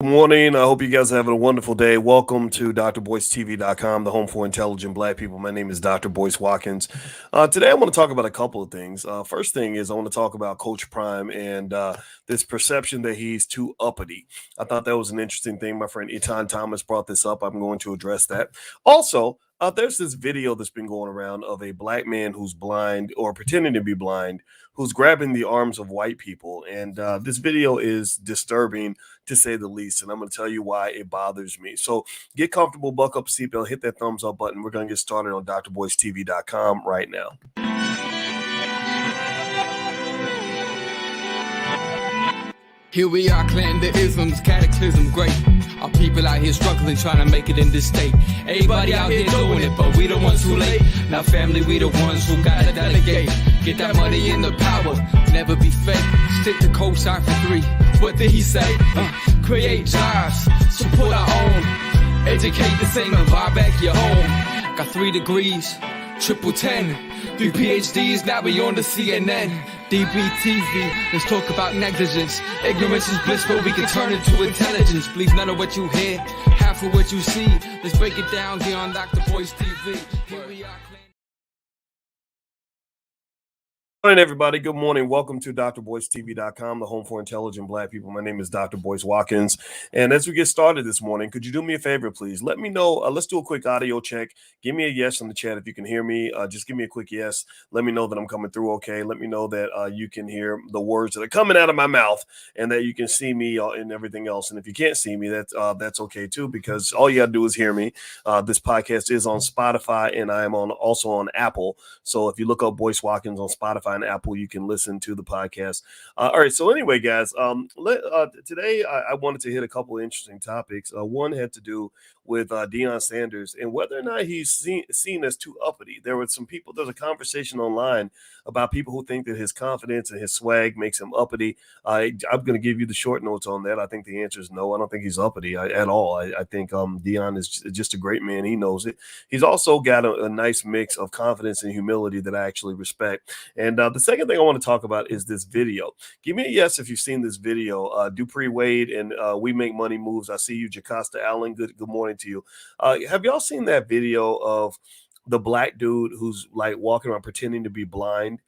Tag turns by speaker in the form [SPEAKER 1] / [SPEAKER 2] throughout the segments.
[SPEAKER 1] Good morning. I hope you guys are having a wonderful day. Welcome to drboycetv.com, the home for intelligent black people. My name is Dr. Boyce Watkins. Today I want to talk about a couple of things. First thing is I want to talk about Coach Prime and this perception that he's too uppity. I thought that was an interesting thing. My friend Etan Thomas brought this up. I'm going to address that. Also, there's this video that's been going around of a black man who's blind or pretending to be blind, who's grabbing the arms of white people. And this video is disturbing to say the least. And I'm going to tell you why it bothers me. So get comfortable, buck up, seatbelt, hit that thumbs up button. We're going to get started on drboycetv.com right now.
[SPEAKER 2] Here we are, clan the isms, cataclysm, great. Our people out here struggling, trying to make it in this state. Everybody out here doing it, but we the ones too late. Now family, we the ones who gotta delegate. Get that money in the power, never be fake. Stick to co-sign for 3. What did he say? Create jobs, support our own. Educate the same and buy back your home. Got 3 degrees, triple 10. 3 PhDs, now we on the CNN. DBTV, let's talk about negligence. Ignorance is bliss, but we can turn it to intelligence. Believe none of what you hear, half of what you see. Let's break it down here on Dr. Boyce TV. Here we are.
[SPEAKER 1] Good morning, everybody. Good morning. Welcome to drboycetv.com, the home for intelligent black people. My name is Dr. Boyce Watkins. And as we get started this morning, could you do me a favor, please? Let me know. Let's do a quick audio check. Give me a yes in the chat if you can hear me. Just give me a quick yes. Let me know that I'm coming through okay. Let me know that you can hear the words that are coming out of my mouth and that you can see me and everything else. And if you can't see me, that's okay too, because all you got to do is hear me. This podcast is on Spotify and I am also on Apple. So if you look up Boyce Watkins on Spotify and Apple, you can listen to the podcast. All right. So anyway, guys, today I wanted to hit a couple of interesting topics. One had to do with Deion Sanders and whether or not he's seen as too uppity. There's a conversation online about people who think that his confidence and his swag makes him uppity. I'm going to give you the short notes on that. I think the answer is no. I don't think he's uppity at all. I think Deion is just a great man. He knows it. He's also got a nice mix of confidence and humility that I actually respect. And the second thing I want to talk about is this video. Give me a yes if you've seen this video. Dupree Wade and We Make Money Moves. I see you, Jacasta Allen. Good morning to you. Have y'all seen that video of the black dude who's like walking around pretending to be blind?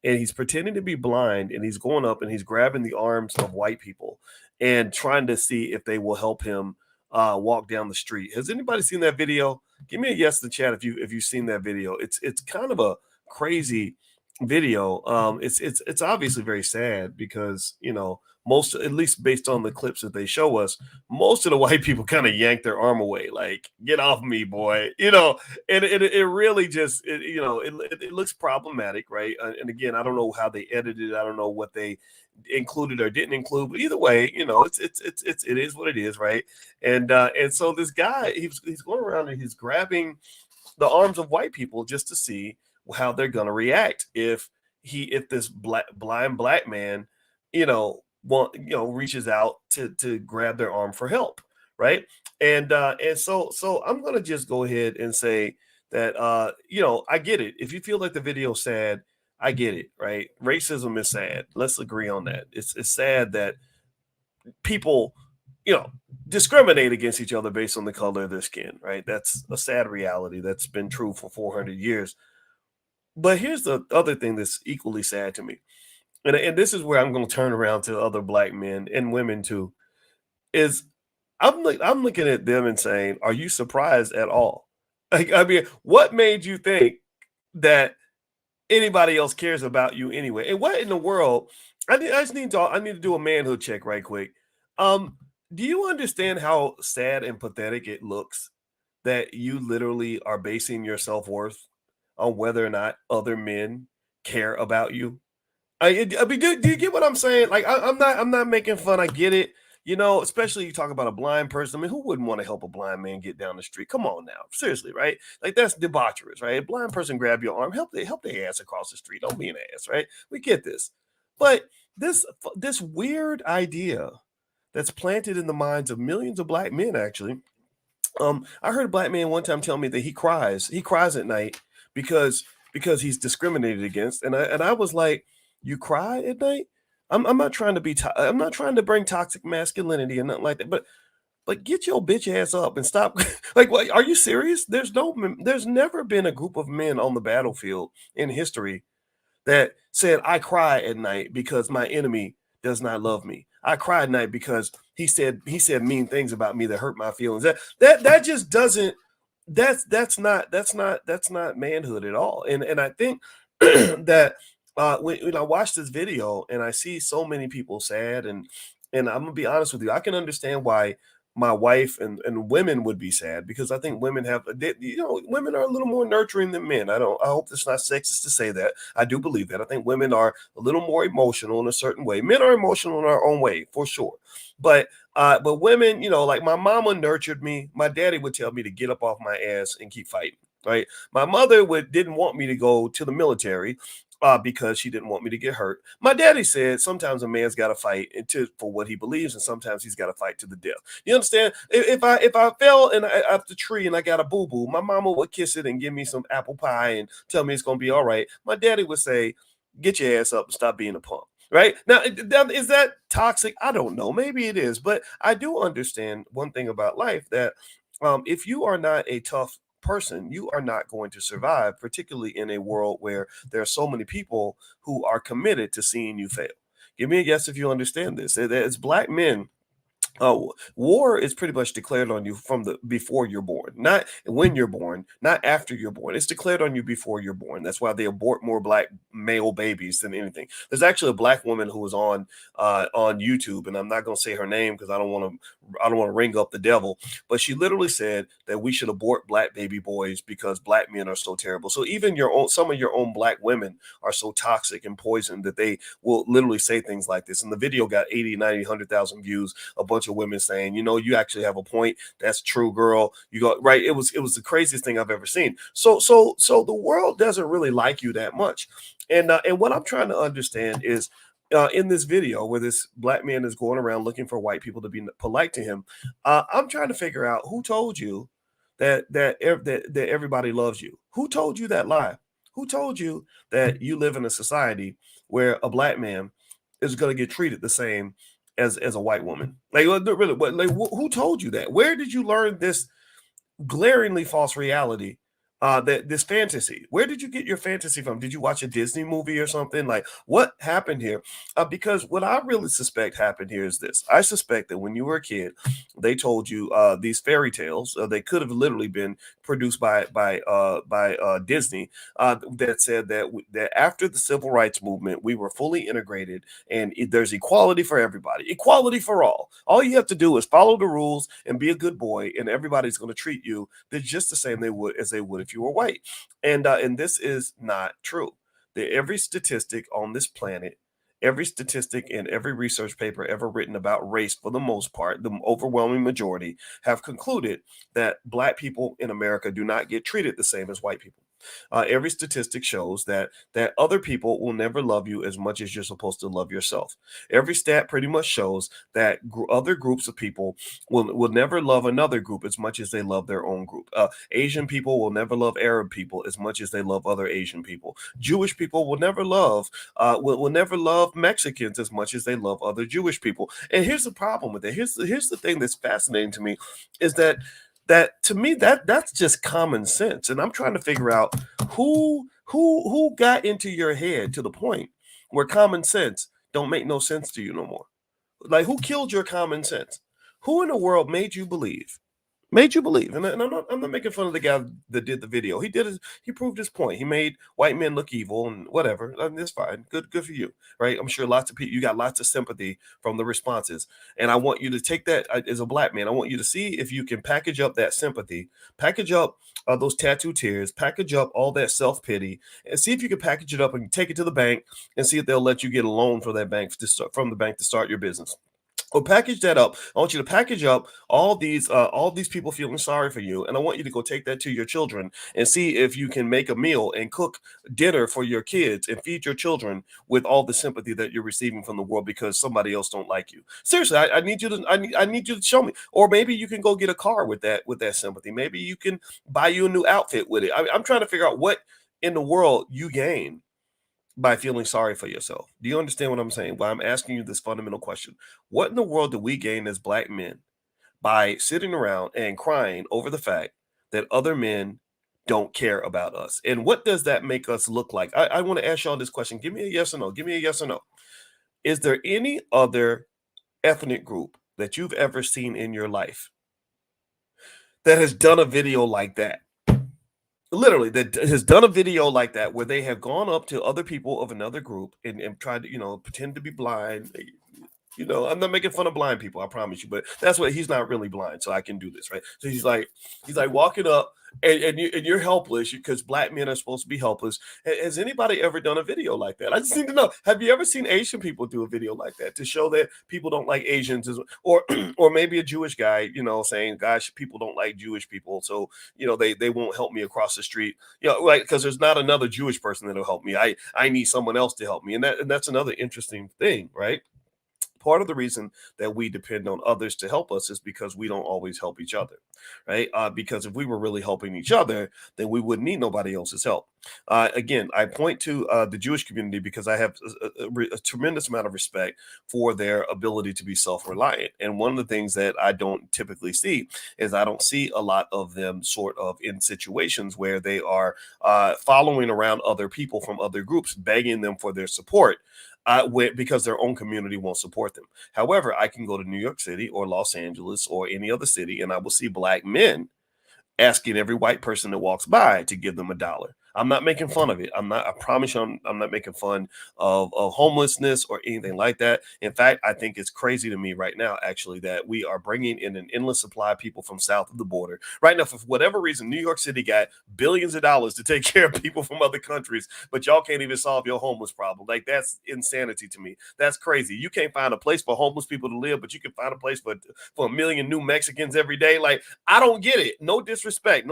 [SPEAKER 1] And he's pretending to be blind and he's going up and he's grabbing the arms of white people and trying to see if they will help him walk down the street. Has anybody seen that video? Give me a yes in the chat if you've seen that video. It's kind of a crazy video. It's obviously very sad because most, at least based on the clips that they show us, most of the white people kind of yank their arm away, like get off me, boy. And it really just it looks problematic, right? And again, I don't know how they edited it. I don't know what they included or didn't include, but either way, it is what it is, right? And so this guy, he's going around and he's grabbing the arms of white people just to see how they're going to react if this blind black man reaches out to grab their arm for help, right? And so I'm going to just go ahead and say that I get it. If you feel like the video's sad, I get it, right? Racism is sad. Let's agree on that. It's sad that people discriminate against each other based on the color of their skin, right? That's a sad reality that's been true for 400 years. But here's the other thing that's equally sad to me. And this is where I'm going to turn around to other black men and women too, is I'm looking at them and saying, are you surprised at all? Like, I mean, what made you think that anybody else cares about you anyway? And what in the world? I need to do a manhood check right quick. Do you understand how sad and pathetic it looks that you literally are basing your self-worth on whether or not other men care about you? I mean, do you get what I'm saying? Like, I'm not making fun. I get it. Especially you talk about a blind person. I mean, who wouldn't want to help a blind man get down the street? Come on now, seriously, right? Like, that's debaucherous, right? A blind person grab your arm, help their ass across the street. Don't be an ass, right? We get this, but this weird idea that's planted in the minds of millions of black men, actually. I heard a black man one time tell me that he cries at night because he's discriminated against, and I was like, you cry at night? I'm not trying to be. I'm not trying to bring toxic masculinity and nothing like that. But get your bitch ass up and stop. Like, what? Are you serious? There's never been a group of men on the battlefield in history that said, I cry at night because my enemy does not love me. I cry at night because he said mean things about me that hurt my feelings. That just doesn't. That's not manhood at all. And I think that when I watch this video and I see so many people sad, and I'm gonna be honest with you, I can understand why my wife and women would be sad, because I think women women are a little more nurturing than men. I hope it's not sexist to say that. I do believe that. I think women are a little more emotional in a certain way. Men are emotional in our own way, for sure. But women, like my mama nurtured me. My daddy would tell me to get up off my ass and keep fighting. Right. My mother didn't want me to go to the military because she didn't want me to get hurt. My daddy said sometimes a man's got to fight for what he believes, and sometimes he's got to fight to the death. You understand? If I fell up the tree and I got a boo boo, my mama would kiss it and give me some apple pie and tell me it's gonna be all right. My daddy would say, "Get your ass up and stop being a punk." Right now, is that toxic? I don't know. Maybe it is, but I do understand one thing about life, that if you are not a tough person, you are not going to survive, particularly in a world where there are so many people who are committed to seeing you fail. Give me a yes if you understand this. As black men, war is pretty much declared on you from the before you're born, not when you're born, not after you're born. It's declared on you before you're born. That's why they abort more black male babies than anything. There's actually a black woman who was on YouTube, and I'm not going to say her name because I don't want to ring up the devil, but she literally said that we should abort black baby boys because black men are so terrible. So even some of your own black women are so toxic and poisoned that they will literally say things like this. And the video got 80, 90, 100,000 views. A bunch of women saying, you actually have a point. That's true, girl. You go right. It was the craziest thing I've ever seen. So the world doesn't really like you that much. And what I'm trying to understand is, in this video where this black man is going around looking for white people to be polite to him, I'm trying to figure out who told you that everybody loves you. Who told you that lie? Who told you that you live in a society where a black man is going to get treated the same as a white woman? Like, really, who told you that? Where did you learn this glaringly false reality, that this fantasy? Where did you get your fantasy from? Did you watch a Disney movie or something? Like, what happened here? Because what I really suspect happened here is this. I suspect that when you were a kid, they told you these fairy tales. They could have literally been produced by Disney, that said that after the civil rights movement, we were fully integrated and there's equality for everybody, equality for all. All you have to do is follow the rules and be a good boy, and everybody's going to treat you just the same as they would if you were white. And this is not true. Every statistic on this planet, every statistic in every research paper ever written about race, for the most part, the overwhelming majority, have concluded that black people in America do not get treated the same as white people. Every statistic shows that other people will never love you as much as you're supposed to love yourself. Every stat pretty much shows that other groups of people will never love another group as much as they love their own group. Asian people will never love Arab people as much as they love other Asian people. Jewish people will never love Mexicans as much as they love other Jewish people. And here's the problem with it. Here's the thing that's fascinating to me, is that to me that's just common sense. And I'm trying to figure out who got into your head to the point where common sense don't make no sense to you no more. Like, who killed your common sense? Who in the world made you believe? And I'm not making fun of the guy that did the video. He proved his point. He made white men look evil and whatever. I mean, it's fine. Good for you, right? I'm sure lots of people, you got lots of sympathy from the responses. And I want you to take that as a black man. I want you to see if you can package up that sympathy, package up those tattoo tears, package up all that self-pity, and see if you can package it up and take it to the bank and see if they'll let you get a loan from the bank to start your business. Or package that up. I want you to package up all these people feeling sorry for you, and I want you to go take that to your children and see if you can make a meal and cook dinner for your kids and feed your children with all the sympathy that you're receiving from the world because somebody else don't like you. Seriously, I need you to I need you to show me. Or maybe you can go get a car with that sympathy. Maybe you can buy you a new outfit with it. I'm trying to figure out what in the world you gain by feeling sorry for yourself. Do you understand what I'm saying? Why I'm asking you this fundamental question. What in the world do we gain as black men by sitting around and crying over the fact that other men don't care about us? And what does that make us look like? I want to ask y'all this question. Give me a yes or no. Give me a yes or no. Is there any other ethnic group that you've ever seen in your life that has done a video like that? Literally, that has done a video like that where they have gone up to other people of another group and tried to, pretend to be blind. I'm not making fun of blind people, I promise you, but that's what he's not really blind, so I can do this, right? So he's like walking up, and you're helpless because black men are supposed to be helpless. Has anybody ever done a video like that? I just need to know. Have you ever seen Asian people do a video like that to show that people don't like Asians, or or maybe a Jewish guy, saying, "Gosh, people don't like Jewish people, so they won't help me across the street." Like, because there's not another Jewish person that'll help me. I need someone else to help me, and that's another interesting thing, right? Part of the reason that we depend on others to help us is because we don't always help each other, right? Because if we were really helping each other, then we wouldn't need nobody else's help. Again, I point to the Jewish community because I have a tremendous amount of respect for their ability to be self-reliant. And one of the things that I don't typically see is I don't see a lot of them sort of in situations where they are following around other people from other groups, begging them for their support because their own community won't support them. However, I can go to New York City or Los Angeles or any other city, and I will see black men asking every white person that walks by to give them $1. I'm not making fun of it. I promise you, I'm not making fun of homelessness or anything like that. In fact, I think it's crazy to me right now, actually, that we are bringing in an endless supply of people from south of the border. Right now, for whatever reason, New York City got billions of dollars to take care of people from other countries, but y'all can't even solve your homeless problem. Like, that's insanity to me. That's crazy. You can't find a place for homeless people to live, but you can find a place for a million new Mexicans every day. Like, I don't get it. No disrespect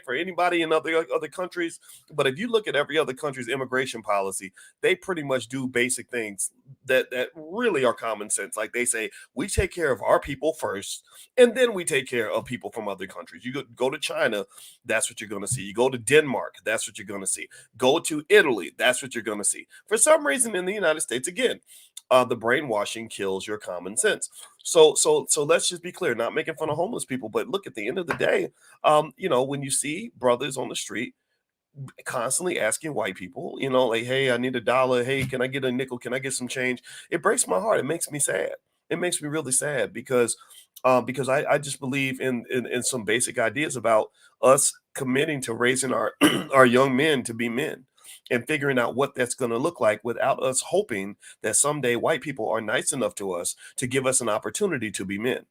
[SPEAKER 1] for anybody in other countries. But if you look at every other country's immigration policy, they pretty much do basic things that really are common sense. Like, they say, we take care of our people first, and then we take care of people from other countries. You go to China, that's what you're going to see. You go to Denmark, that's what you're going to see. Go to Italy, that's what you're going to see. For some reason in the United States, again, the brainwashing kills your common sense. So let's just be clear, not making fun of homeless people, but look, at the end of the day, when you see brothers on the street constantly asking white people, like, hey, I need $1. Hey, can I get a nickel? Can I get some change? It breaks my heart. It makes me sad. It makes me really sad because I just believe in some basic ideas about us committing to raising our our young men to be men and figuring out what that's going to look like without us hoping that someday white people are nice enough to us to give us an opportunity to be men.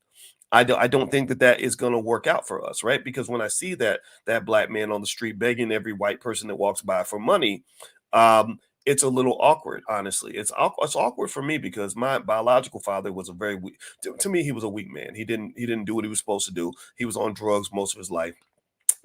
[SPEAKER 1] I don't think that is going to work out for us, right? Because when I see that black man on the street begging every white person that walks by for money, it's a little awkward, honestly. It's awkward for me because my biological father was a very weak, to me, he was a weak man. He didn't do what he was supposed to do. He was on drugs most of his life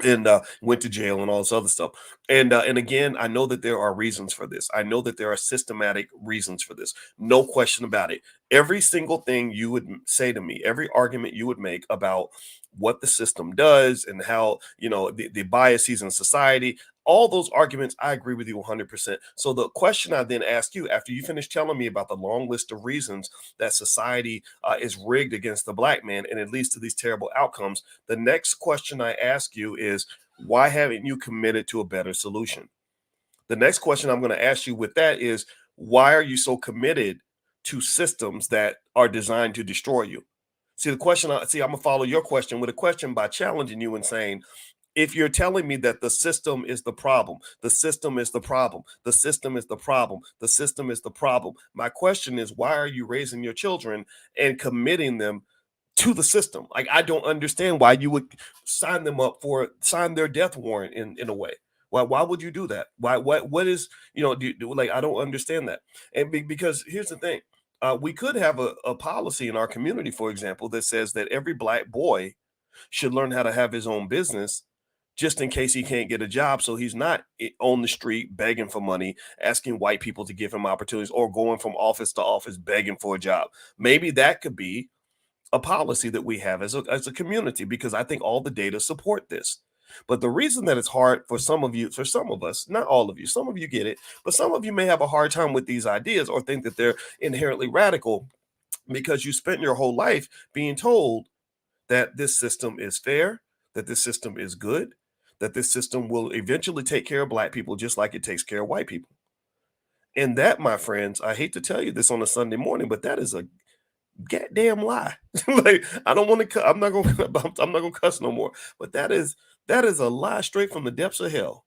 [SPEAKER 1] and went to jail and all this other stuff. And again, I know that there are reasons for this. I know that there are systematic reasons for this. No question about it. Every single thing you would say to me, every argument you would make about what the system does and how, the biases in society, all those arguments, I agree with you 100%. So the question I then ask you, after you finish telling me about the long list of reasons that society is rigged against the black man and it leads to these terrible outcomes, the next question I ask you is, why haven't you committed to a better solution? The next question I'm going to ask you with that is, why are you so committed to systems that are designed to destroy you? See, I'm going to follow your question with a question by challenging you and saying, if you're telling me that the system is the problem, the system is the problem, the system is the problem, the system is the problem, my question is, why are you raising your children and committing them to the system? Like, I don't understand why you would sign their death warrant in a way. Why would you do that? What is, like, I don't understand that. And because here's the thing, we could have a policy in our community, for example, that says that every black boy should learn how to have his own business just in case he can't get a job. So he's not on the street begging for money, asking white people to give him opportunities, or going from office to office begging for a job. Maybe that could be a policy that we have as a community, because I think all the data support this. But the reason that it's hard for some of you, for some of us, not all of you, some of you get it, but some of you may have a hard time with these ideas or think that they're inherently radical because you spent your whole life being told that this system is fair, that this system is good, that this system will eventually take care of black people just like it takes care of white people. And that, my friends, I hate to tell you this on a Sunday morning, but that is a goddamn lie. Like, I don't want to. I'm not gonna. I'm not gonna cuss no more. But that is a lie straight from the depths of hell.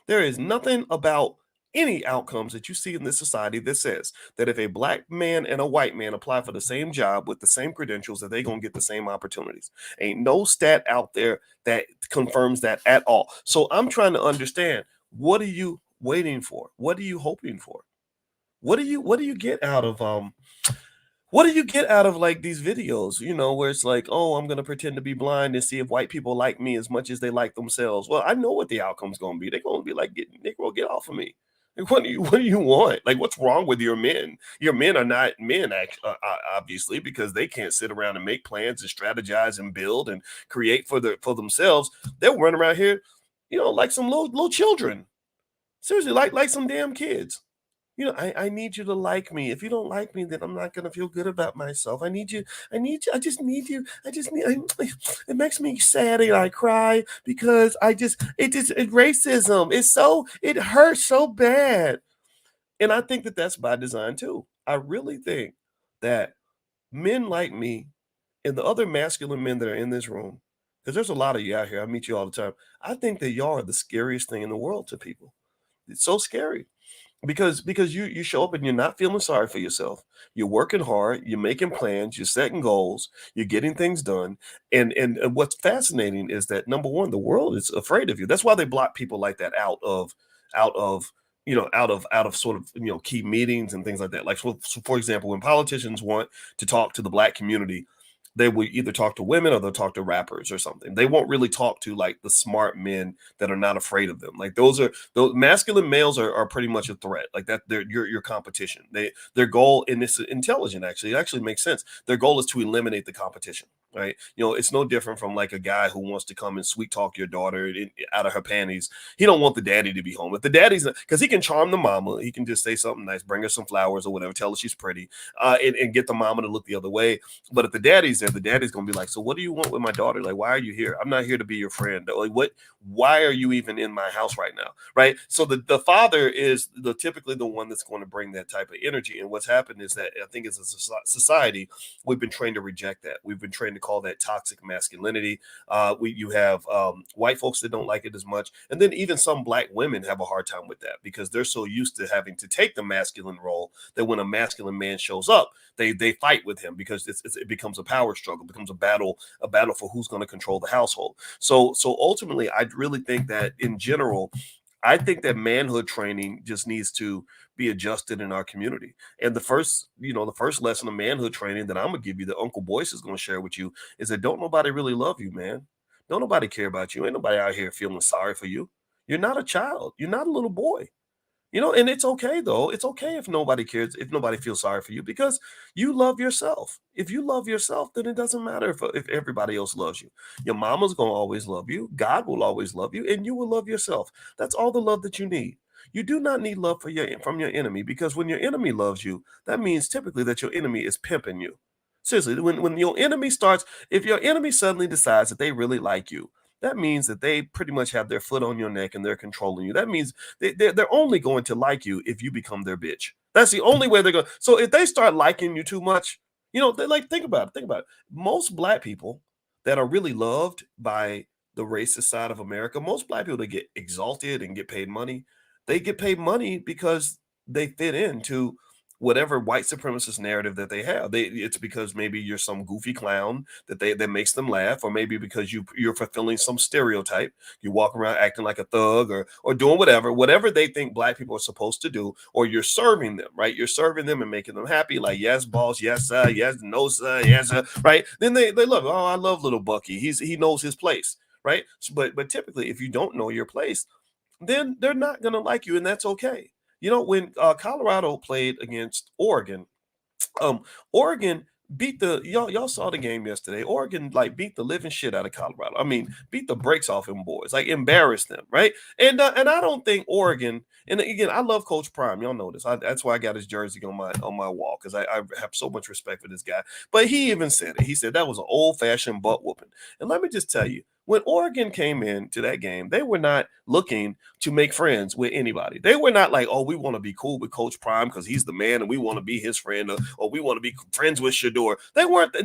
[SPEAKER 1] There is nothing about any outcomes that you see in this society that says that if a black man and a white man apply for the same job with the same credentials, that they're gonna get the same opportunities. Ain't no stat out there that confirms that at all. So I'm trying to understand, what are you waiting for? What are you hoping for? What do you get out of what do you get out of like these videos, where it's like, oh, I'm gonna pretend to be blind and see if white people like me as much as they like themselves. Well, I know what the outcome's gonna be. They're gonna be like, Negro, get off of me. Like, what do you want? Like, what's wrong with your men? Your men are not men, obviously, because they can't sit around and make plans and strategize and build and create for themselves. They'll run around here, like some little children. Seriously, like some damn kids. I need you to like me. If you don't like me, then I'm not gonna feel good about myself. I need you. I need you. I just need you. It makes me sad and I cry because racism is it hurts so bad. And I think that that's by design too. I really think that men like me and the other masculine men that are in this room, because there's a lot of you out here. I meet you all the time. I think that y'all are the scariest thing in the world to people. It's so scary because you show up and you're not feeling sorry for yourself. You're working hard, you're making plans, you're setting goals, you're getting things done. And what's fascinating is that, number one, the world is afraid of you. That's why they block people like that out of out of sort of key meetings and things like that. Like, so for example, when politicians want to talk to the black community, they will either talk to women or they'll talk to rappers or something. They won't really talk to like the smart men that are not afraid of them. Like, those masculine males are pretty much a threat. Like, that they're your competition. Their goal, and this is intelligent, actually. It actually makes sense. Their goal is to eliminate the competition. Right. It's no different from like a guy who wants to come and sweet talk your daughter out of her panties. He don't want the daddy to be home. If the daddy's, because he can charm the mama, he can just say something nice, bring her some flowers or whatever, tell her she's pretty, and get the mama to look the other way. But if the daddy's there, the daddy's gonna be like, so what do you want with my daughter? Like, why are you here? I'm not here to be your friend. Like, why are you even in my house right now? Right. So the father is typically the one that's going to bring that type of energy. And what's happened is that I think as a society, we've been trained to reject that. We've been trained to call that toxic masculinity. You have white folks that don't like it as much. And then even some black women have a hard time with that because they're so used to having to take the masculine role that when a masculine man shows up, they fight with him because it becomes a power struggle, becomes a battle for who's going to control the household. So ultimately, I really think that in general, I think that manhood training just needs to be adjusted in our community. And the first lesson of manhood training that I'm gonna give you, that Uncle Boyce is gonna share with you, is that don't nobody really love you, man. Don't nobody care about you. Ain't nobody out here feeling sorry for you. You're not a child. You're not a little boy. And it's okay though. It's okay if nobody cares, if nobody feels sorry for you, because you love yourself. If you love yourself, then it doesn't matter if everybody else loves you. Your mama's gonna always love you. God will always love you, and you will love yourself. That's all the love that you need. You do not need love from your enemy, because when your enemy loves you, that means typically that your enemy is pimping you. Seriously, when your enemy starts, if your enemy suddenly decides that they really like you, that means that they pretty much have their foot on your neck and they're controlling you. That means they're only going to like you if you become their bitch. That's the only way they're going. So if they start liking you too much, they like, think about it. Think about it. Most black people that are really loved by the racist side of America, most black people that get exalted and get paid money, they get paid money because they fit into whatever white supremacist narrative that they have. It's because maybe you're some goofy clown that makes them laugh, or maybe because you're fulfilling some stereotype. You walk around acting like a thug or doing whatever they think black people are supposed to do, or you're serving them, right? You're serving them and making them happy, like, yes, boss, yes, sir, yes, no, sir, yes, sir, right? Then they love, oh, I love little Bucky. He knows his place, right? But typically, if you don't know your place, then they're not gonna like you, and that's okay. When Colorado played against Oregon, Oregon beat the y'all saw the game yesterday. Oregon like beat the living shit out of Colorado. I mean, beat the brakes off them boys, like embarrassed them, right? And I don't think Oregon. And again, I love Coach Prime. Y'all know this. That's why I got his jersey on my wall because I have so much respect for this guy. But he even said it. He said that was an old fashioned butt whooping. And let me just tell you, when Oregon came into that game, they were not looking to make friends with anybody. They were not like, oh, we want to be cool with Coach Prime because he's the man and we want to be his friend, or we want to be friends with Shador. They weren't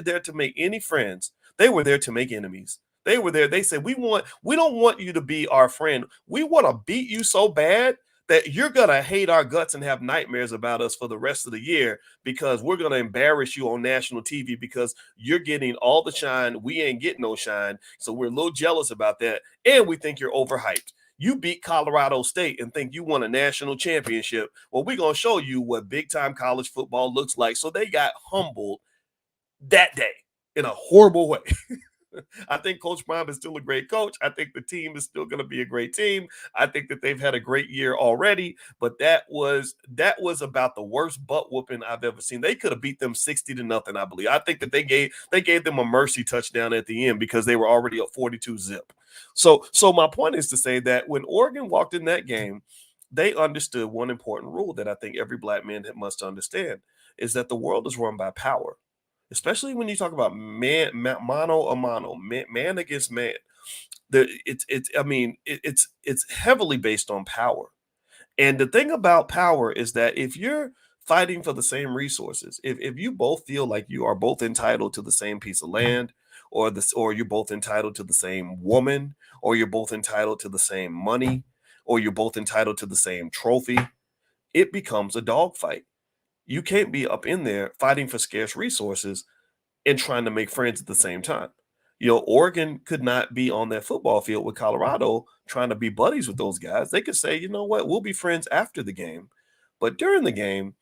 [SPEAKER 1] there to make any friends. They were there to make enemies. They were there. They said, we don't want you to be our friend. We want to beat you so bad that you're going to hate our guts and have nightmares about us for the rest of the year because we're going to embarrass you on national TV because you're getting all the shine. We ain't getting no shine. So we're a little jealous about that. And we think you're overhyped. You beat Colorado State and think you won a national championship. Well, we're going to show you what big-time college football looks like. So they got humbled that day in a horrible way. I think Coach Prime is still a great coach. I think the team is still going to be a great team. I think that they've had a great year already, but that was about the worst butt whooping I've ever seen. They could have beat them 60-0, I believe. I think that they gave them a mercy touchdown at the end because they were already up 42-0. So my point is to say that when Oregon walked in that game, they understood one important rule that I think every black man must understand is that the world is run by power. Especially when you talk about mano a mano, man against man. It's heavily based on power. And the thing about power is that if you're fighting for the same resources, if you both feel like you are both entitled to the same piece of land, or you're both entitled to the same woman, or you're both entitled to the same money, or you're both entitled to the same trophy, it becomes a dogfight. You can't be up in there fighting for scarce resources and trying to make friends at the same time. Oregon could not be on that football field with Colorado trying to be buddies with those guys. They could say, you know what, we'll be friends after the game. But during the game,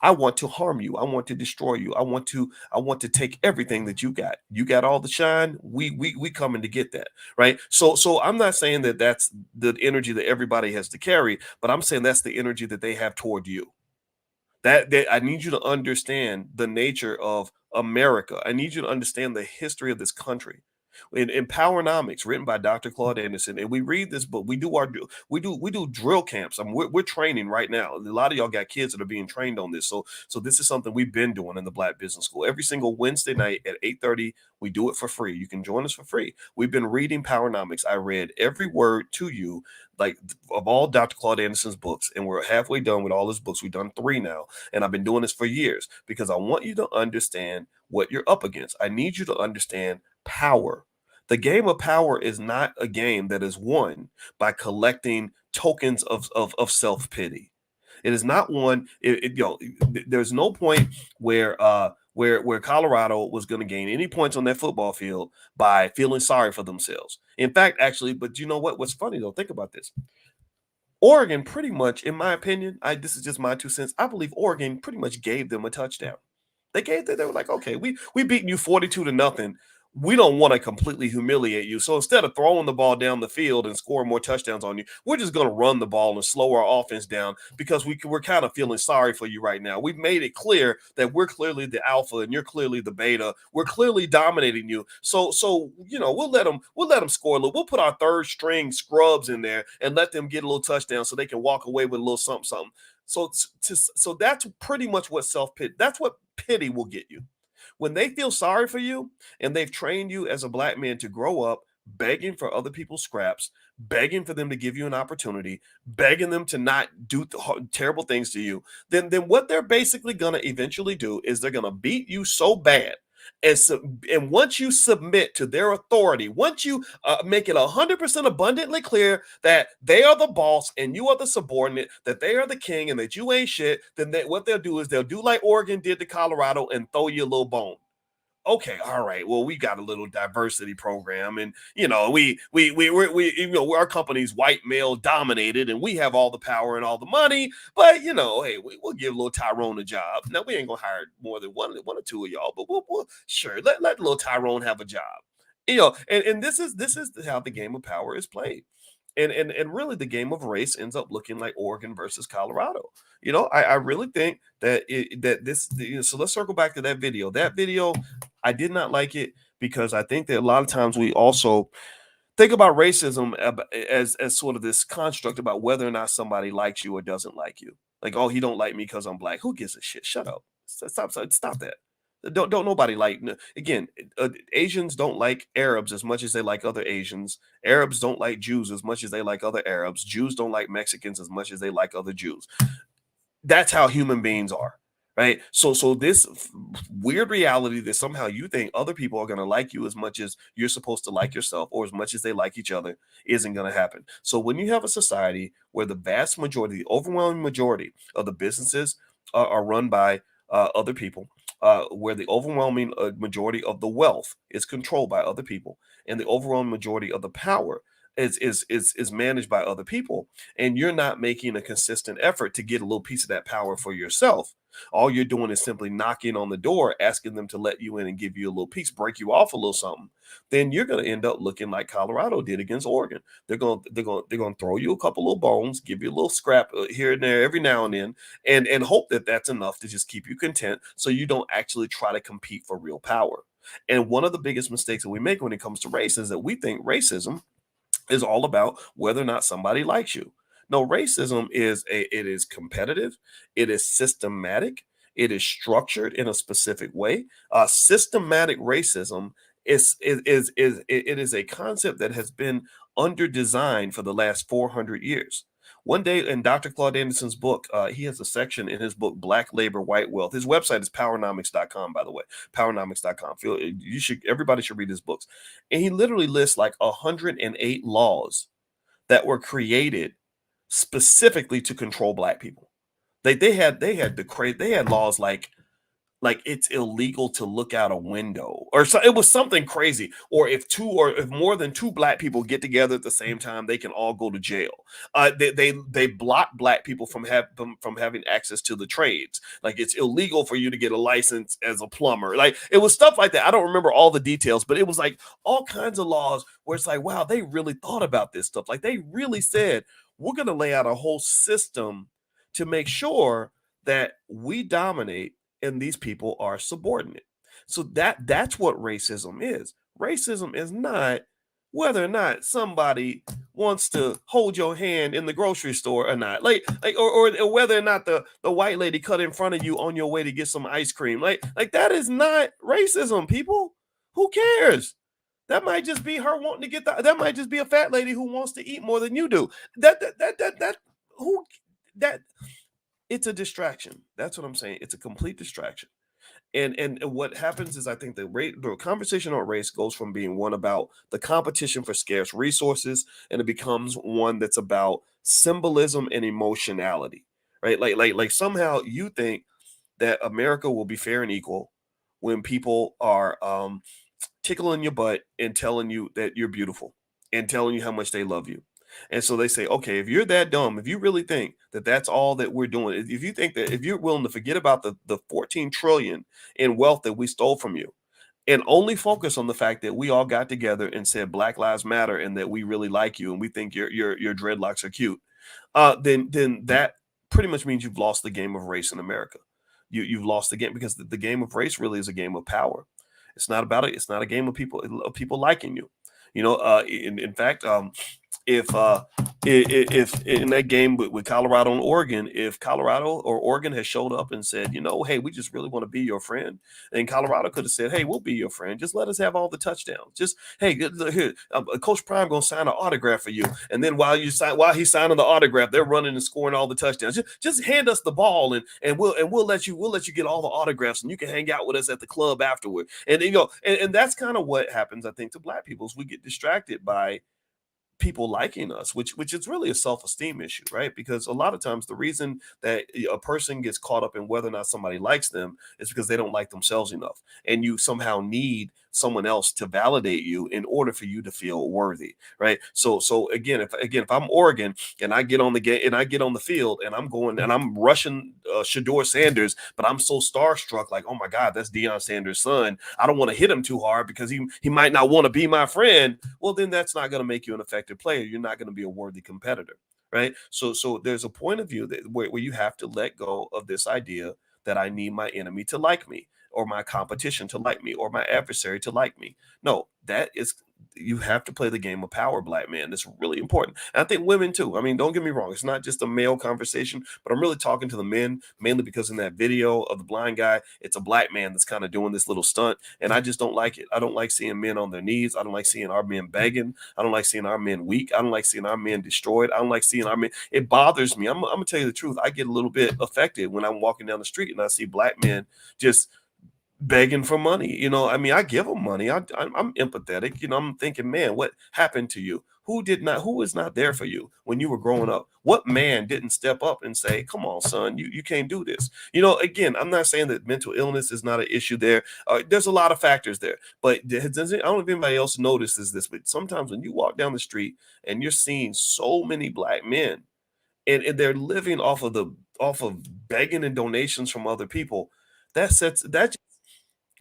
[SPEAKER 1] I want to harm you. I want to destroy you. I want to take everything that you got. You got all the shine. We coming to get that, right? So I'm not saying that that's the energy that everybody has to carry, but I'm saying that's the energy that they have toward you. That I need you to understand the nature of America. I need you to understand the history of this country. In Powernomics, written by Dr. Claude Anderson, and we read this book. We do drill camps. We're training right now. A lot of y'all got kids that are being trained on this. So this is something we've been doing in the Black Business School. Every single Wednesday night at 8:30, we do it for free. You can join us for free. We've been reading Powernomics. I read every word to you, like of all Dr. Claude Anderson's books, and we're halfway done with all his books. We've done 3 now, and I've been doing this for years because I want you to understand what you're up against. I need you to understand power. The game of power is not a game that is won by collecting tokens of self-pity. It is not one. There's no point where Colorado was going to gain any points on that football field by feeling sorry for themselves. In fact, actually, but you know what? What's funny though? Think about this. Oregon pretty much, in my opinion, this is just my 2 cents. I believe Oregon pretty much gave them a touchdown. They were like, okay, we beating you 42-0. We don't want to completely humiliate you. So instead of throwing the ball down the field and scoring more touchdowns on you, we're just going to run the ball and slow our offense down because we're kind of feeling sorry for you right now. We've made it clear that we're clearly the alpha and you're clearly the beta. We're clearly dominating you. So we'll let them score a little. We'll put our third string scrubs in there and let them get a little touchdown so they can walk away with a little something something. So that's pretty much what self-pity. That's what pity will get you. When they feel sorry for you and they've trained you as a black man to grow up begging for other people's scraps, begging for them to give you an opportunity, begging them to not do terrible things to you, then what they're basically going to eventually do is they're going to beat you so bad. And once you submit to their authority, once you make it 100% abundantly clear that they are the boss and you are the subordinate, that they are the king and that you ain't shit, then what they'll do is they'll do like Oregon did to Colorado and throw you a little bone. Okay, all right. Well, we got a little diversity program, and we our company's white male dominated, and we have all the power and all the money. But hey, we'll give little Tyrone a job. Now we ain't gonna hire more than one or two of y'all, but we'll sure let little Tyrone have a job. And this is how the game of power is played. And really the game of race ends up looking like Oregon versus Colorado. I really think that so let's circle back to that video. That video, I did not like it because I think that a lot of times we also think about racism as sort of this construct about whether or not somebody likes you or doesn't like you. Like, oh, he don't like me because I'm black. Who gives a shit? Shut up. Stop that. Don't nobody like. Again, Asians don't like Arabs as much as they like other Asians. Arabs don't like Jews as much as they like other Arabs. Jews don't like Mexicans as much as they like other Jews. That's how human beings are, right? So this weird reality that somehow you think other people are going to like you as much as you're supposed to like yourself or as much as they like each other isn't going to happen. So when you have a society where the vast majority, the overwhelming majority of the businesses are run by other people, where the overwhelming majority of the wealth is controlled by other people, and the overwhelming majority of the power is managed by other people, and you're not making a consistent effort to get a little piece of that power for yourself. All you're doing is simply knocking on the door, asking them to let you in and give you a little piece, break you off a little something. Then you're going to end up looking like Colorado did against Oregon. They're going to throw you a couple little bones, give you a little scrap here and there every now and then, and hope that that's enough to just keep you content, so you don't actually try to compete for real power. And one of the biggest mistakes that we make when it comes to race is that we think racism is all about whether or not somebody likes you. No, racism it is competitive, it is systematic, it is structured in a specific way. Systematic racism it is a concept that has been under designed for the last 400 years. One day in Dr. Claude Anderson's book, he has a section in his book, Black Labor, White Wealth. His website is powernomics.com, by the way, powernomics.com. Everybody should read his books. And he literally lists like 108 laws that were created specifically to control black people. They had laws like it's illegal to look out a window, or so it was something crazy, or if more than two black people get together at the same time, they can all go to jail. They block black people from having access to the trades. Like, it's illegal for you to get a license as a plumber. Like, it was stuff like that. I don't remember all the details, but it was like all kinds of laws where it's like, wow, they really thought about this stuff. Like, they really said, we're going to lay out a whole system to make sure that we dominate and these people are subordinate. So that's what racism is. Racism is not whether or not somebody wants to hold your hand in the grocery store or not, or whether or not the white lady cut in front of you on your way to get some ice cream. Like that is not racism, people. Who cares? That might just be her wanting to get that might just be a fat lady who wants to eat more than you do. It's a distraction. That's what I'm saying. It's a complete distraction. And what happens is, I think the conversation on race goes from being one about the competition for scarce resources, and it becomes one that's about symbolism and emotionality, right? Like somehow you think that America will be fair and equal when people are tickling your butt and telling you that you're beautiful and telling you how much they love you. And so they say, okay, if you're that dumb, if you really think that that's all that we're doing, if you think that, if you're willing to forget about the 14 trillion in wealth that we stole from you and only focus on the fact that we all got together and said Black Lives Matter and that we really like you and we think your dreadlocks are cute, then that pretty much means you've lost the game of race in America. You've lost the game, because the game of race really is a game of power. It's not about it. It's not a game of people liking you. In fact, if in that game with Colorado and Oregon, if Colorado or Oregon has showed up and said, hey, we just really want to be your friend, and Colorado could have said, hey, we'll be your friend. Just let us have all the touchdowns. Just, hey, here, Coach Prime gonna sign an autograph for you, and then while he's signing the autograph, they're running and scoring all the touchdowns. Just hand us the ball, and we'll let you get all the autographs, and you can hang out with us at the club afterward. And and that's kind of what happens, I think, to black people, is we get distracted by people liking us, which is really a self-esteem issue, right? Because a lot of times the reason that a person gets caught up in whether or not somebody likes them is because they don't like themselves enough, and you somehow need someone else to validate you in order for you to feel worthy, right? So again, if I'm Oregon and I get on the game and I get on the field and I'm going and I'm rushing Shador Sanders, but I'm so starstruck, like, oh my God, that's Deion Sanders' son. I don't want to hit him too hard because he might not want to be my friend. Well, then that's not going to make you an effective player. You're not going to be a worthy competitor, right? So there's a point of view where you have to let go of this idea that I need my enemy to like me or my competition to like me or my adversary to like me. No, that is, you have to play the game of power, black man. That's really important. And I think women too. I mean, don't get me wrong. It's not just a male conversation, but I'm really talking to the men, mainly because in that video of the blind guy, it's a black man that's kind of doing this little stunt. And I just don't like it. I don't like seeing men on their knees. I don't like seeing our men begging. I don't like seeing our men weak. I don't like seeing our men destroyed. I don't like seeing our men. It bothers me. I'm going to tell you the truth. I get a little bit affected when I'm walking down the street and I see black men just begging for money. I mean, I give them money. I'm empathetic. I'm thinking, man, what happened to you? Who was not there for you when you were growing up? What man didn't step up and say, come on, son, you can't do this? Again, I'm not saying that mental illness is not an issue there. There's a lot of factors there, but I don't know if anybody else notices this, but sometimes when you walk down the street and you're seeing so many black men and they're living off of begging and donations from other people, that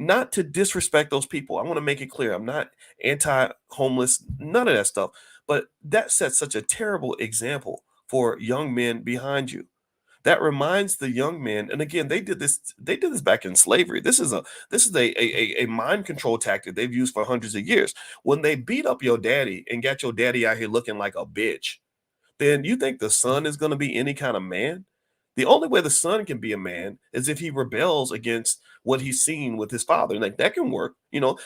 [SPEAKER 1] not to disrespect those people. I want to make it clear. I'm not anti-homeless, none of that stuff. But that sets such a terrible example for young men behind you. That reminds the young men, and again, they did this back in slavery. This is a mind control tactic they've used for hundreds of years. When they beat up your daddy and got your daddy out here looking like a bitch, then you think the son is going to be any kind of man? The only way the son can be a man is if he rebels against what he's seen with his father. Like that can work,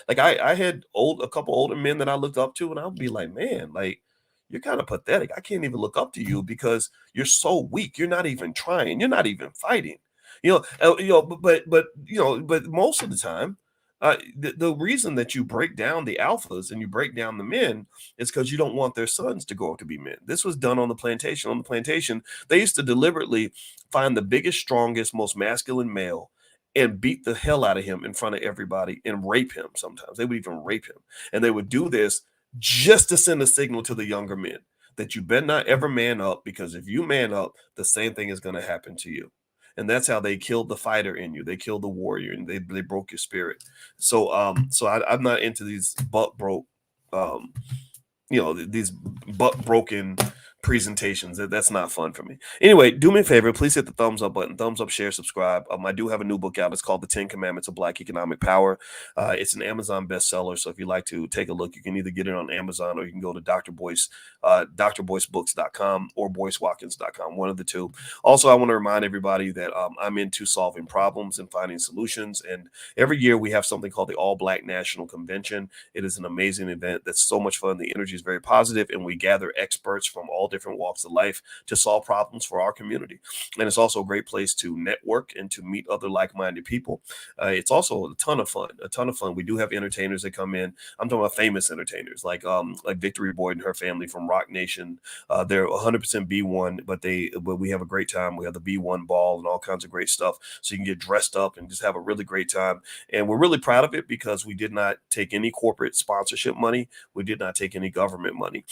[SPEAKER 1] Like I had a couple older men that I looked up to, and I would be like, man, like you're kind of pathetic. I can't even look up to you because you're so weak. You're not even trying. You're not even fighting. But most of the time, the reason that you break down the alphas and you break down the men is because you don't want their sons to grow up to be men. This was done on the plantation. On the plantation, they used to deliberately find the biggest, strongest, most masculine male and beat the hell out of him in front of everybody and rape him. Sometimes they would even rape him. And they would do this just to send a signal to the younger men that you better not ever man up, because if you man up, the same thing is going to happen to you. And that's how they killed the fighter in you. They killed the warrior, and they broke your spirit. So I'm not into these these butt broken presentations. That's not fun for me. Anyway, do me a favor, please hit the thumbs up button, thumbs up, share, subscribe. I do have a new book out. It's called The 10 Commandments of Black Economic Power. It's an Amazon bestseller, so if you'd like to take a look, you can either get it on Amazon or you can go to Dr. Boyce, drboycebooks.com or boycewatkins.com, one of the two. Also, I want to remind everybody that I'm into solving problems and finding solutions, and every year we have something called the All Black National Convention. It is an amazing event that's so much fun. The energy is very positive, and we gather experts from all different walks of life to solve problems for our community. And it's also a great place to network and to meet other like-minded people. It's also a ton of fun. We do have entertainers that come in. I'm talking about famous entertainers like Victory Boyd and her family from Rock Nation. They're 100% B1, but we have a great time. We have the B1 ball and all kinds of great stuff. So you can get dressed up and just have a really great time. And we're really proud of it because we did not take any corporate sponsorship money. We did not take any government money.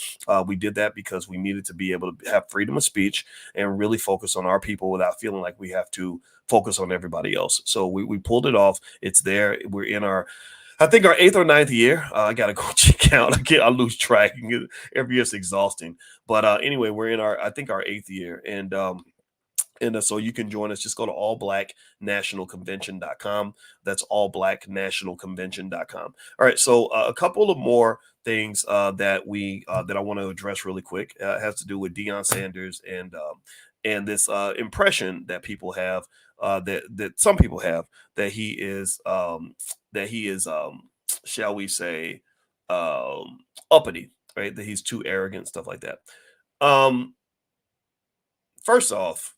[SPEAKER 1] We did that because we needed to be able to have freedom of speech and really focus on our people without feeling like we have to focus on everybody else. So we pulled it off. It's there. We're in our, I think, our 8th or 9th year. I got to go check out. I lose track. Every year it's exhausting. But anyway, we're in our 8th year. And so you can join us. Just go to allblacknationalconvention.com. That's allblacknationalconvention.com. All right. So a couple of more things that I want to address really quick has to do with Deion Sanders and this impression that people have that some people have that he is shall we say uppity, right? That he's too arrogant, stuff like that. First off,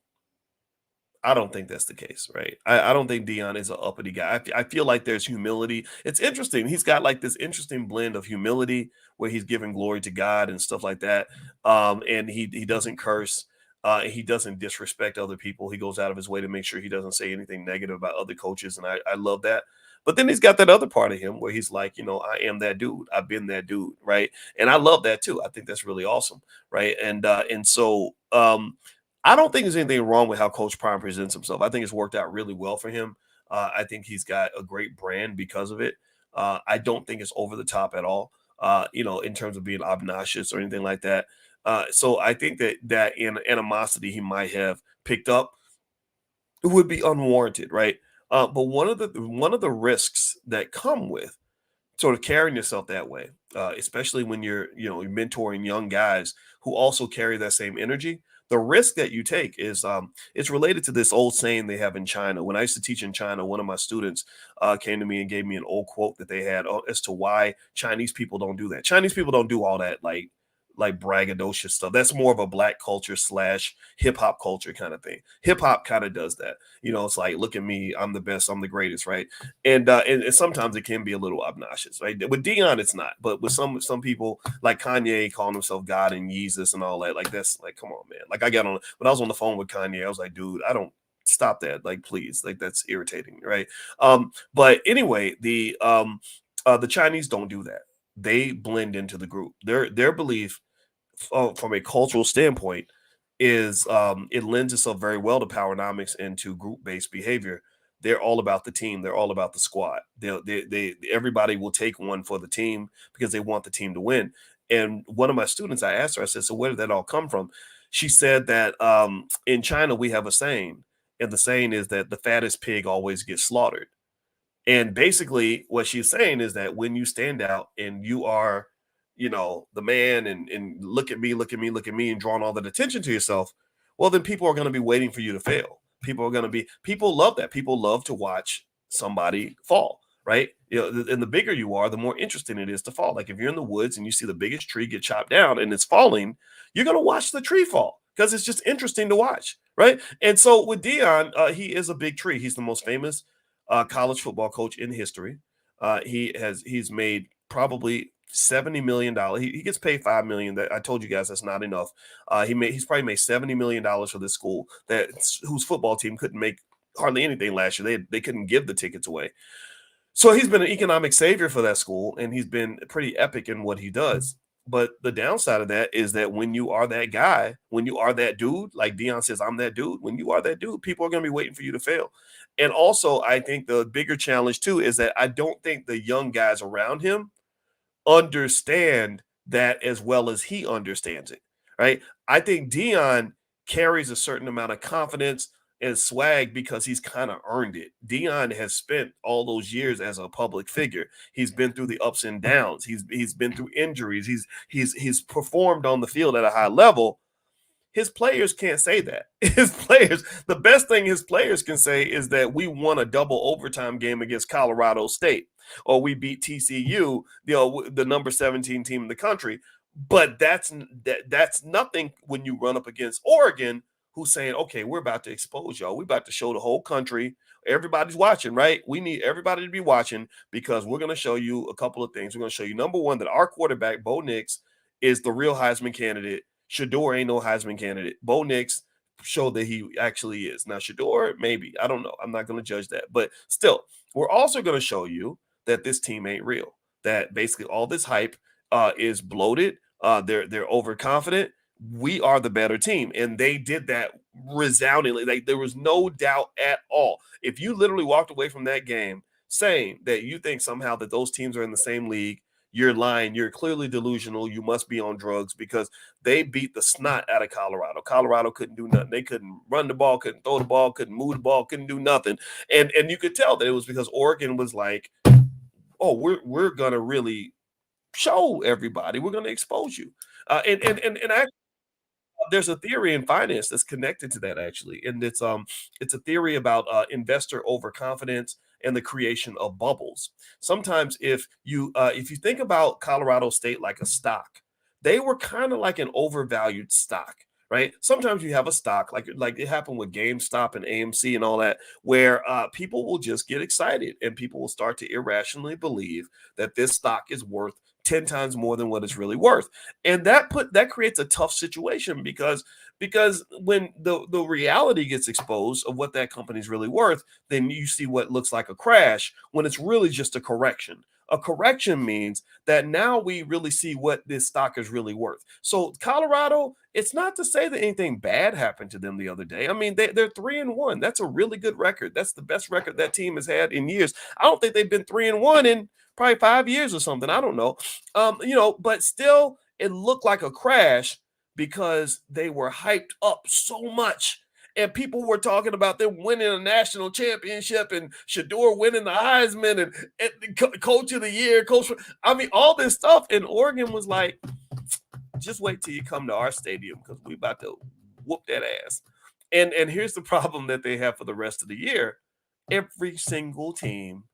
[SPEAKER 1] I don't think that's the case, right? I don't think Deion is an uppity guy. I feel like there's humility. It's interesting. He's got like this interesting blend of humility where he's giving glory to God and stuff like that. And he doesn't curse. He doesn't disrespect other people. He goes out of his way to make sure he doesn't say anything negative about other coaches, and I love that. But then he's got that other part of him where he's like, I am that dude. I've been that dude, right? And I love that too. I think that's really awesome, right? And so I don't think there's anything wrong with how Coach Prime presents himself. I think it's worked out really well for him. I think he's got a great brand because of it. I don't think it's over the top at all, in terms of being obnoxious or anything like that. So I think that animosity he might have picked up would be unwarranted, right? But one of the risks that come with sort of carrying yourself that way, especially when you're mentoring young guys who also carry that same energy. The risk that you take is it's related to this old saying they have in China. When I used to teach in China, one of my students came to me and gave me an old quote that they had as to why Chinese people don't do that. Chinese people don't do all that like braggadocious stuff. That's more of a black culture slash hip hop culture kind of thing. Hip hop kind of does that. It's like, look at me, I'm the best, I'm the greatest, right? And sometimes it can be a little obnoxious, right? With Dion, it's not, but with some people like Kanye calling himself God and Yeezus and all that, like that's like, come on, man. Like when I was on the phone with Kanye, I was like, dude, I don't stop that, like please, like that's irritating, right? But anyway, the Chinese don't do that. They blend into the group. Their belief from a cultural standpoint is it lends itself very well to powernomics and to group-based behavior. They're all about the team. They're all about the squad. They everybody will take one for the team because they want the team to win. And one of my students, I asked her, I said, so where did that all come from? She said that in China we have a saying, and the saying is that the fattest pig always gets slaughtered. And basically, what she's saying is that when you stand out and you are, the man and look at me, look at me, look at me, and drawing all that attention to yourself, well, then people are going to be waiting for you to fail. People love that. People love to watch somebody fall, right? And the bigger you are, the more interesting it is to fall. Like if you're in the woods and you see the biggest tree get chopped down and it's falling, you're going to watch the tree fall because it's just interesting to watch, right? And so with Dion, he is a big tree. He's the most famous college football coach in history. He's made probably $70 million. He gets paid $5 million. That I told you guys that's not enough. He's probably made $70 million for this school whose football team couldn't make hardly anything last year. They couldn't give the tickets away. So he's been an economic savior for that school, and he's been pretty epic in what he does. But the downside of that is that when you are that guy, when you are that dude, like Dion says, I'm that dude. When you are that dude, people are going to be waiting for you to fail. And also, I think the bigger challenge too is that I don't think the young guys around him understand that as well as he understands it, right? I think Dion carries a certain amount of confidence and swag because he's kind of earned it. Dion has spent all those years as a public figure. He's been through the ups and downs. He's been through injuries. He's performed on the field at a high level. His players can't say that. The best thing his players can say is that we won a double overtime game against Colorado State, or we beat TCU, the number 17 team in the country. But that's nothing when you run up against Oregon, who's saying, okay, we're about to expose y'all. We're about to show the whole country. Everybody's watching, right? We need everybody to be watching because we're going to show you a couple of things. We're going to show you, number one, that our quarterback, Bo Nix, is the real Heisman candidate. Shador ain't no Heisman candidate. Bo Nix showed that he actually is. Now, Shador, maybe. I don't know. I'm not going to judge that. But still, we're also going to show you that this team ain't real, that basically all this hype is bloated. They're overconfident. We are the better team. And they did that resoundingly. Like there was no doubt at all. If you literally walked away from that game saying that you think somehow that those teams are in the same league, you're lying. You're clearly delusional. You must be on drugs because they beat the snot out of Colorado. Colorado couldn't do nothing. They couldn't run the ball, couldn't throw the ball, couldn't move the ball, couldn't do nothing. And you could tell that it was because Oregon was like, oh, we're gonna really show everybody. We're gonna expose you. And actually, there's a theory in finance that's connected to that actually, and it's a theory about investor overconfidence and the creation of bubbles. Sometimes if you think about Colorado State like a stock, they were kind of like an overvalued stock. Right. Sometimes you have a stock like it happened with GameStop and AMC and all that, where people will just get excited and people will start to irrationally believe that this stock is worth 10 times more than what it's really worth. And that creates a tough situation because when the reality gets exposed of what that company's really worth, then you see what looks like a crash when it's really just a correction. A correction means that now we really see what this stock is really worth. So Colorado, it's not to say that anything bad happened to them the other day. I mean, they're 3-1. That's a really good record. That's the best record that team has had in years. I don't think they've been 3-1 in probably 5 years or something. I don't know. But still, it looked like a crash because they were hyped up so much. And people were talking about them winning a national championship and Shador winning the Heisman and coach of the year, all this stuff. And Oregon was like, just wait till you come to our stadium because we about to whoop that ass. And here's the problem that they have for the rest of the year. Every single team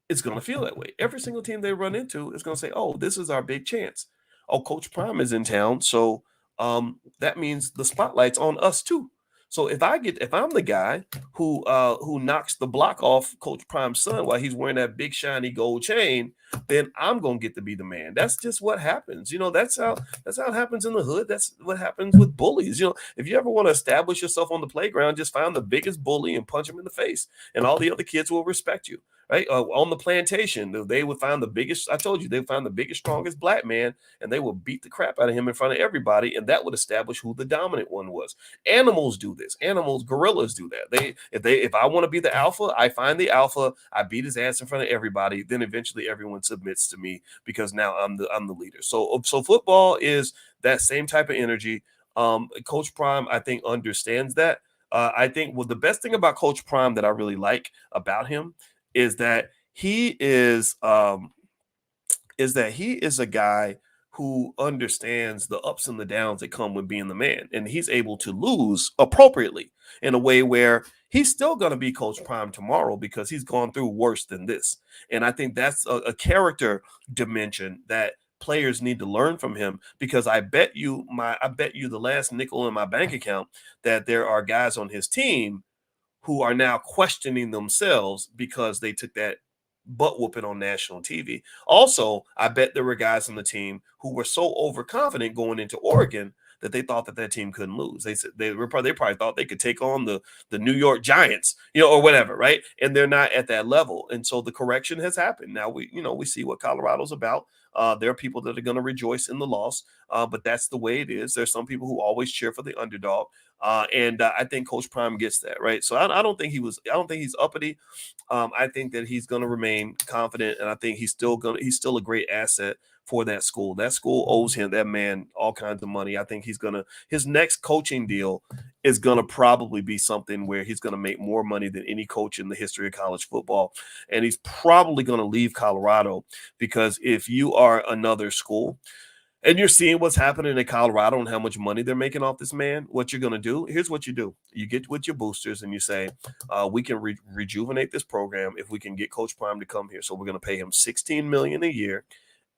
[SPEAKER 1] is going to feel that way. Every single team they run into is going to say, oh, this is our big chance. Oh, Coach Prime is in town. So that means the spotlight's on us too. So if I'm the guy who knocks the block off Coach Prime's son while he's wearing that big shiny gold chain, then I'm gonna get to be the man. That's just what happens. That's how it happens in the hood. That's what happens with bullies. If you ever want to establish yourself on the playground, just find the biggest bully and punch him in the face, and all the other kids will respect you. Right? On the plantation, they would find the biggest, I told you, they would find the biggest, strongest black man, and they would beat the crap out of him in front of everybody, and that would establish who the dominant one was. Animals do this. Gorillas do that. If I want to be the alpha, I find the alpha, I beat his ass in front of everybody, then eventually everyone submits to me because now I'm the leader. So football is that same type of energy. Coach Prime, I think, understands that. I think the best thing about Coach Prime that I really like about him is that he is a guy who understands the ups and the downs that come with being the man, and he's able to lose appropriately in a way where he's still going to be Coach Prime tomorrow because he's gone through worse than this. And I think that's a character dimension that players need to learn from him, because I bet you the last nickel in my bank account that there are guys on his team who are now questioning themselves because they took that butt whooping on national TV. Also, I bet there were guys on the team who were so overconfident going into Oregon that they thought that team couldn't lose. They said they probably thought they could take on the New York Giants, or whatever, right? And they're not at that level. And so the correction has happened. Now we see what Colorado's about. There are people that are going to rejoice in the loss, but that's the way it is. There's some people who always cheer for the underdog. And I think Coach Prime gets that, right? So I don't think he's uppity. I think that he's going to remain confident, and I think he's still a great asset for that school. That school owes that man all kinds of money. I think his next coaching deal is going to probably be something where he's going to make more money than any coach in the history of college football. And he's probably going to leave Colorado, because if you are another school and you're seeing what's happening in Colorado and how much money they're making off this man, what you're going to do, here's what you do. You get with your boosters and you say, we can rejuvenate this program if we can get Coach Prime to come here. So we're going to pay him $16 million a year,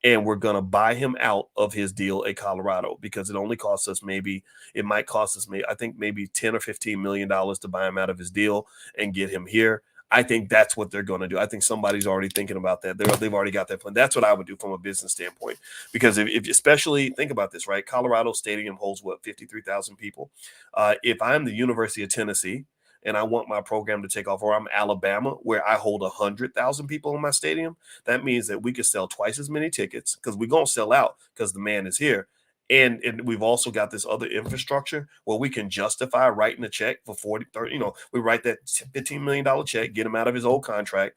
[SPEAKER 1] and we're going to buy him out of his deal at Colorado, because it only costs us maybe $10 or $15 million to buy him out of his deal and get him here. I think that's what they're going to do. I think somebody's already thinking about that. They've already got that plan. That's what I would do from a business standpoint, because if especially think about this, right? Colorado Stadium holds 53,000 people. If I'm the University of Tennessee and I want my program to take off, or I'm Alabama where I hold 100,000 people in my stadium, that means that we could sell twice as many tickets, because we're going to sell out because the man is here. And we've also got this other infrastructure where we can justify writing a check for 40, 30, we write that $15 million check, get him out of his old contract,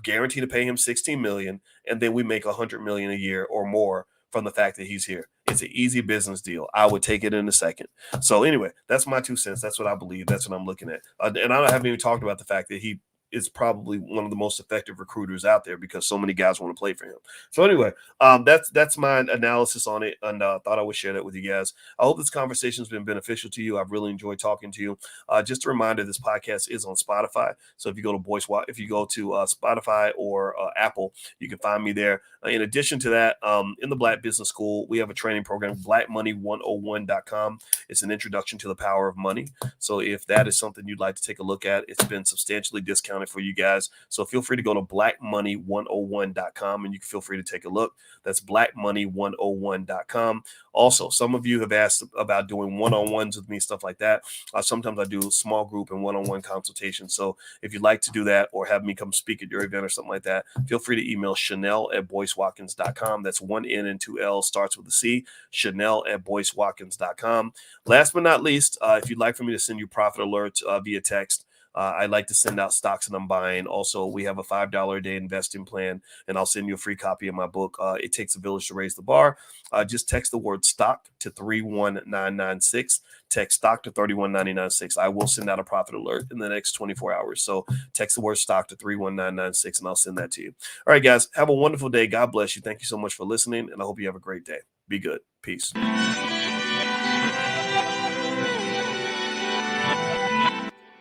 [SPEAKER 1] guarantee to pay him $16 million, and then we make $100 million a year or more from the fact that he's here. It's an easy business deal. I would take it in a second. So anyway, that's my 2 cents. That's what I believe. That's what I'm looking at. And I haven't even talked about the fact that he is probably one of the most effective recruiters out there, because so many guys want to play for him. So anyway, that's my analysis on it, and thought I would share that with you guys. I hope this conversation has been beneficial to you. I've really enjoyed talking to you. Just a reminder, this podcast is on Spotify. So if you go to Spotify or Apple, you can find me there. In addition to that, in the Black Business School, we have a training program, blackmoney101.com. It's an introduction to the power of money. So if that is something you'd like to take a look at, it's been substantially discounted it for you guys. So feel free to go to blackmoney101.com and you can feel free to take a look. That's blackmoney101.com. Also, some of you have asked about doing one-on-ones with me, stuff like that. Sometimes I do small group and one-on-one consultations. So if you'd like to do that or have me come speak at your event or something like that, feel free to email Chanel@BoyceWatkins.com. That's 1 N and 2 L, starts with a C, Chanel@BoyceWatkins.com. Last but not least, if you'd like for me to send you profit alerts via text, I like to send out stocks that I'm buying. Also, we have a $5 a day investing plan, and I'll send you a free copy of my book. It Takes a Village to Raise the Bar. Just text the word stock to 31996. Text stock to 31996. I will send out a profit alert in the next 24 hours. So text the word stock to 31996, and I'll send that to you. All right, guys, have a wonderful day. God bless you. Thank you so much for listening, and I hope you have a great day. Be good. Peace.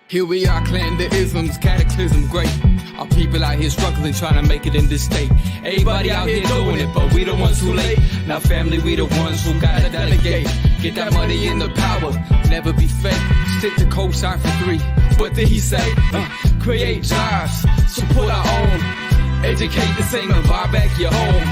[SPEAKER 2] Here we are, clan the isms, cataclysm great. Our people out here struggling, trying to make it in this state. Everybody out here doing it, but we the ones who late. Now family, we the ones who gotta delegate. Get that money in the power, never be fake. Stick to cosign for 3. What did he say? Create jobs, support our own. Educate the same and buy back your home.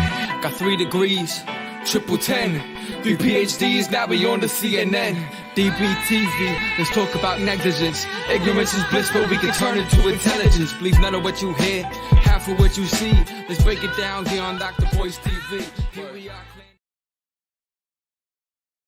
[SPEAKER 2] Got 3 degrees, triple 10. 3 PhDs, now we on the CNN. DBTV, let's talk about negligence. Ignorance is bliss, but we can turn it to intelligence. Believe none of what you hear, half of what you see. Let's break it down here on Dr. Boyce TV. Here we are.